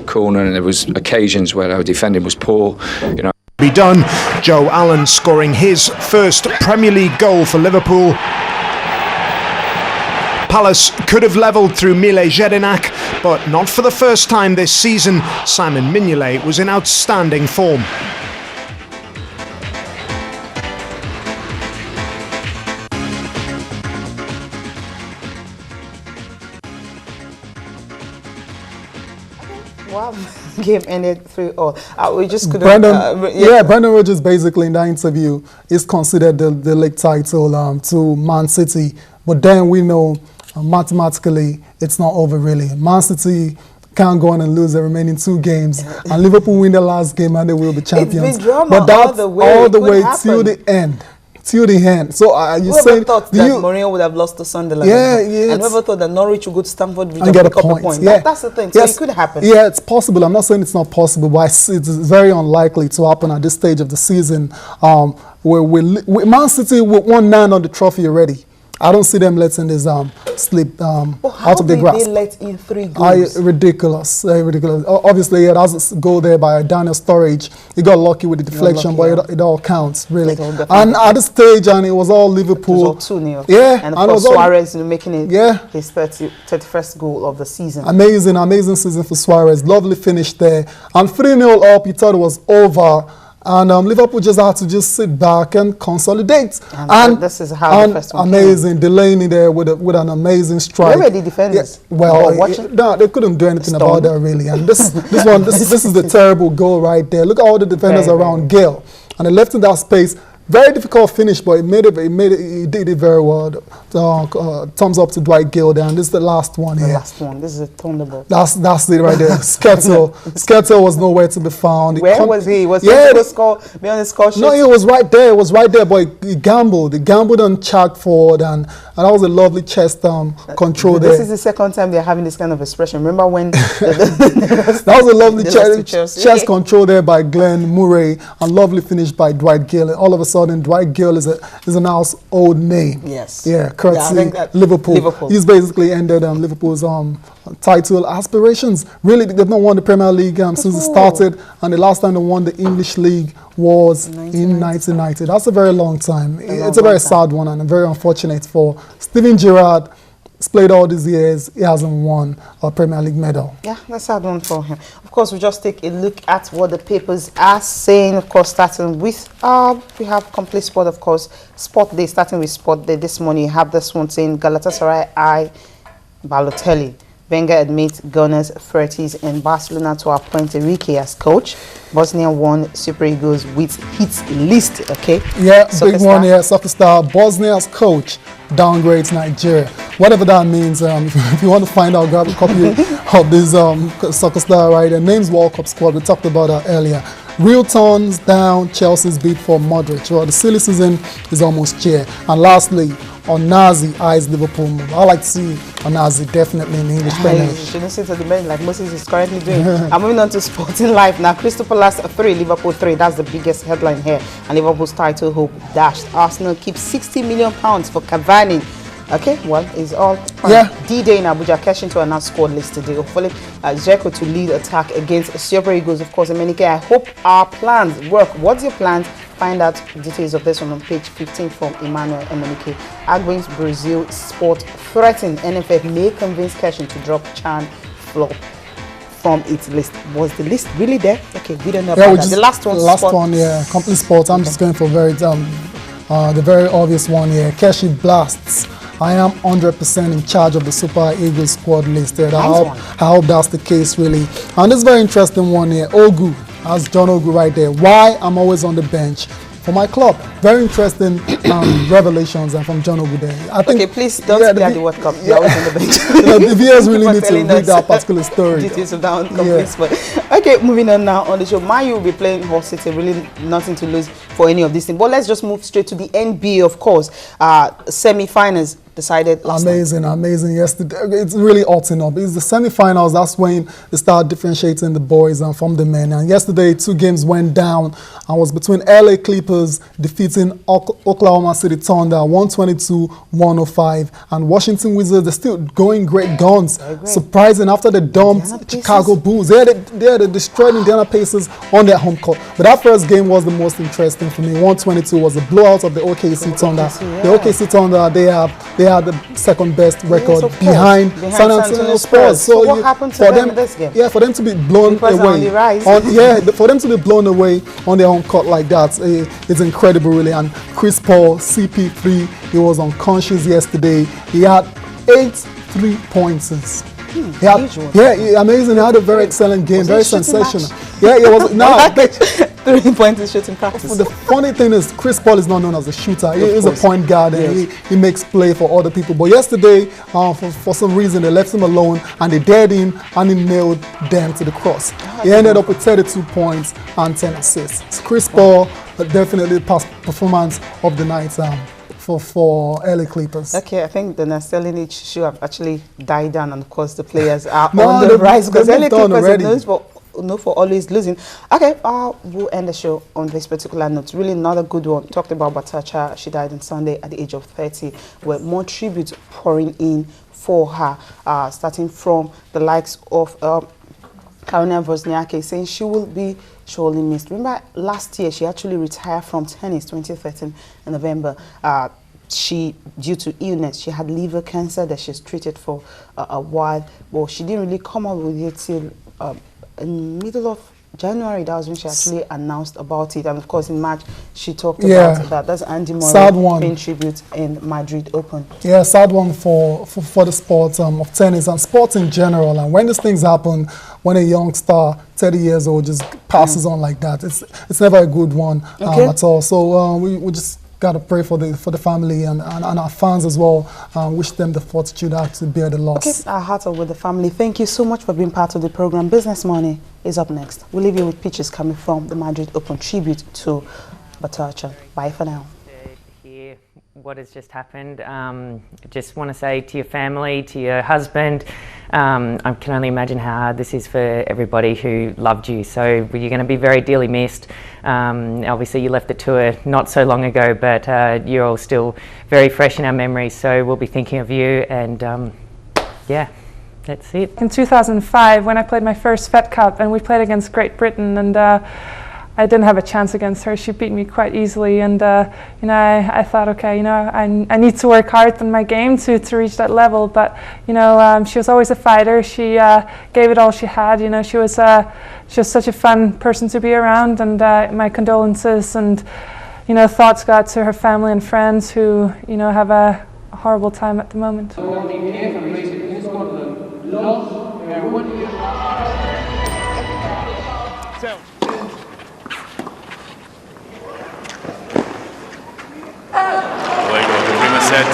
corner, and there was occasions where our defending was poor. You know. Be done. Joe Allen scoring his first Premier League goal for Liverpool. Palace could have levelled through Mile Jedinak, but not for the first time this season. Simon Mignolet was in outstanding form. Wow, game ended 3-0. We just couldn't. Brendan Rodgers basically in that interview is considered the league title to Man City, but then we know mathematically it's not over really. Man City can't go on and lose the remaining 2 games, and Liverpool win the last game and they will be champions. It's been drama but that's all the way till the end. Till the end. So you whoever thought that Mourinho would have lost to Sunderland? And whoever thought that Norwich would go to Stamford Bridge and get pick up a point? Yeah. That's the thing. So it could happen. Yeah, it's possible. I'm not saying it's not possible, but it's very unlikely to happen at this stage of the season. Where Man City with 1-9 on the trophy already. I don't see them letting this slip out of the grasp. How did they let in 3 goals? Ridiculous, ridiculous. Obviously, it has a goal there by Daniel Sturridge. He got lucky with the deflection, but it all counts, really. And at the stage, and it was all Liverpool. It was all 2-0. Yeah. And of course, Suarez making it his 31st goal of the season. Amazing season for Suarez. Lovely finish there. And 3-0 up, you thought it was over. And Liverpool just had to sit back and consolidate. And this is how the first one amazing. Delaney there with an amazing strike. Where were the defenders? Yeah, well, they couldn't do anything about that really. And this is the terrible goal right there. Look at all the defenders around Gale, and they left in that space. Very difficult finish, but he did it very well. Thumbs up to Dwight Gale there, and this is the last one here. The last one. This is a thunderbolt. That's it right there. Skertel was nowhere to be found. Where was he? Was he on the score sheet? No, he was right there. It was right there, but he gambled. He gambled on Chad forward, and that was a lovely chest control there. This is the second time they're having this kind of expression. Remember when that was a lovely chest control there by Glenn Murray, and lovely finish by Dwight Gale. All of a sudden, Dwight Gale is an household name. Yes. Yeah, courtesy Liverpool. He's basically ended Liverpool's title aspirations. Really, they've not won the Premier League since it started, and the last time they won the English League was in 1990. That's a very long time. It's a very sad one and very unfortunate for Steven Gerrard. He's played all these years. He hasn't won a Premier League medal. Yeah, that's a sad one for him. Of course, we'll just take a look at what the papers are saying. Of course, starting with, we have Complete Sport, of course. Sport Day, starting with Sport Day this morning. You have this one saying Galatasaray Balotelli. Wenger admits Gunners, 30s, and Barcelona to appoint Enrique as coach. Bosnia won Super Eagles with hits list, okay? Yeah, big one here. Soccer star, Bosnia's coach downgrades Nigeria. Whatever that means, if you want to find out, grab a copy of this soccer star right there. Names World Cup squad, we talked about that earlier. Real turns down Chelsea's bid for Modric. Well, the silly season is almost here. And lastly, Onazi eyes Liverpool move. I like to see Onazi definitely in the English Premier League. You shouldn't sit to the bench like Moses is currently doing. I'm moving on to Sporting Life now. Crystal Palace 3, Liverpool 3. That's the biggest headline here. And Liverpool's title hope dashed. Arsenal keeps £60 million for Cavani. Okay, well, it's all fine. Yeah. D-Day in Abuja, cashing to announce squad list today. Hopefully, Dzeko to lead attack against Super Eagles. Of course, Emenike, I hope our plans work. What's your plans? Find out details of this one on page 15 from Emmanuel Emenike. Arguing Brazil sport threatened NFF may convince Cashin to drop Chan flop from its list. Was the list really there? Okay, we don't know about that. The last one, yeah, Complete Sports. I'm just going for the very obvious one here. Keshi blasts. I am 100% in charge of the Super Eagles squad list. I hope that's the case, really. And this very interesting one here, Ogu. That's John Ogu right there. Why I'm always on the bench for my club. Very interesting revelations from John Ogu there. I think, okay, please don't be at the World Cup. You're always on the bench. The viewers really need to read that particular story. Details of that on Complete Sport. Okay, moving on now on the show. Man U will be playing Hull City. Really nothing to lose for any of these things. But let's just move straight to the NBA, of course. Semi-finals. decided last night. Amazing. Yesterday, it's really hotting up. It's the semi-finals. That's when they start differentiating the boys from the men. And yesterday, 2 games went down. And was between LA Clippers defeating Oklahoma City Thunder 122-105, and Washington Wizards. They're still going great guns. Surprising after they dumped Chicago Bulls. They destroyed Indiana Pacers on their home court. But that first game was the most interesting for me. 122 was a blowout of the OKC Thunder. The OKC Thunder, they had the second best record behind San Antonio Spurs. So what happened to them in this game? Yeah, for them to be blown away. For them to be blown away on their home court like that, it's incredible, really. And Chris Paul, CP3, he was unconscious yesterday. He had 8 3-pointers. Amazing. He had a very excellent game, very sensational. Yeah, it was. Now, 3-pointers shooting practice. The funny thing is, Chris Paul is not known as a shooter. He is a point guard, and he makes play for other people. But yesterday, for some reason, they left him alone, and they dared him, and he nailed them to the cross. He ended up with 32 points and 10 assists. Chris Paul, definitely past performance of the night. For LA Clippers. Okay, I think the Nastellini should have actually died down, and of course the players are on the rise, because LA Clippers are known for always losing. Okay, we'll end the show on this particular note. Really not a good one. Talked about Batacha. She died on Sunday at the age of 30. With more tributes pouring in for her, starting from the likes of Karolina Wozniacki, saying she will be surely missed. Remember, last year she actually retired from tennis, 2013 in November. Due to illness, she had liver cancer that she's treated for a while. Well, she didn't really come up with it till in middle of January. That was when she actually announced about it. And of course, in March, she talked about that. That's Andy Murray paying tribute in Madrid Open. Yeah, sad one for the sport of tennis and sports in general. And when these things happen, when a young star, 30 years old, just passes on like that, it's never a good one at all. So we just got to pray for the family and our fans as well. Wish them the fortitude to bear the loss. Okay, our hearts are with the family. Thank you so much for being part of the program. Business Money is up next. We'll leave you with pictures coming from the Madrid Open tribute to Batacha. Bye for now. Hear what has just happened. Just want to say to your family, to your husband, I can only imagine how hard this is for everybody who loved you. So you're going to be very dearly missed. Obviously you left the tour not so long ago, but you're all still very fresh in our memories. So we'll be thinking of you, and yeah, that's it. In 2005, when I played my first Fed Cup, and we played against Great Britain, and I didn't have a chance against her. She beat me quite easily, and I thought, okay, I need to work hard on my game to reach that level. But she was always a fighter. She gave it all she had. She was such a fun person to be around, and my condolences and thoughts go out to her family and friends who have a horrible time at the moment. Luego de primer set,